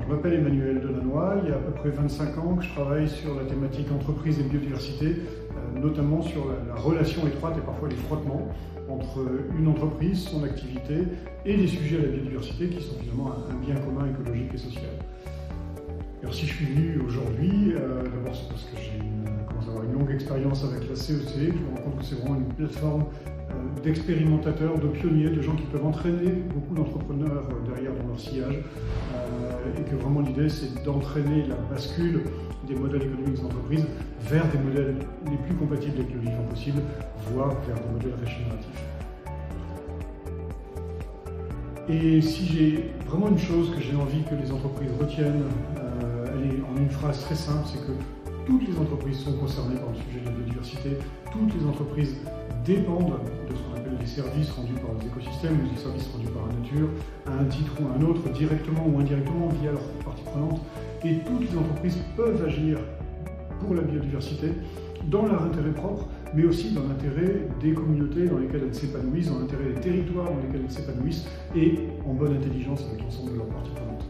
Je m'appelle Emmanuel Delannoy, il y a à peu près 25 ans que je travaille sur la thématique entreprise et biodiversité, notamment sur la relation étroite et parfois les frottements entre une entreprise, son activité et les sujets à la biodiversité qui sont finalement un bien commun écologique et social. Alors si je suis venu aujourd'hui, d'abord c'est parce que j'ai commence à avoir une longue expérience avec la CEC, je me rends compte que c'est vraiment une plateforme d'expérimentateurs, de pionniers, de gens qui peuvent entraîner beaucoup d'entrepreneurs derrière dans leur sillage et que vraiment l'idée c'est d'entraîner la bascule des modèles économiques des entreprises vers des modèles les plus compatibles avec le vivant possible, voire vers des modèles régénératifs. Et si j'ai vraiment une chose que j'ai envie que les entreprises retiennent, elle est en une phrase très simple, c'est que toutes les entreprises sont concernées par le sujet de la biodiversité, toutes les entreprises dépendent de ce qu'on appelle les services rendus par les écosystèmes ou les services rendus par la nature, à un titre ou à un autre, directement ou indirectement via leurs parties prenantes. Et toutes les entreprises peuvent agir pour la biodiversité dans leur intérêt propre, mais aussi dans l'intérêt des communautés dans lesquelles elles s'épanouissent, dans l'intérêt des territoires dans lesquels elles s'épanouissent et en bonne intelligence avec l'ensemble de leurs parties prenantes.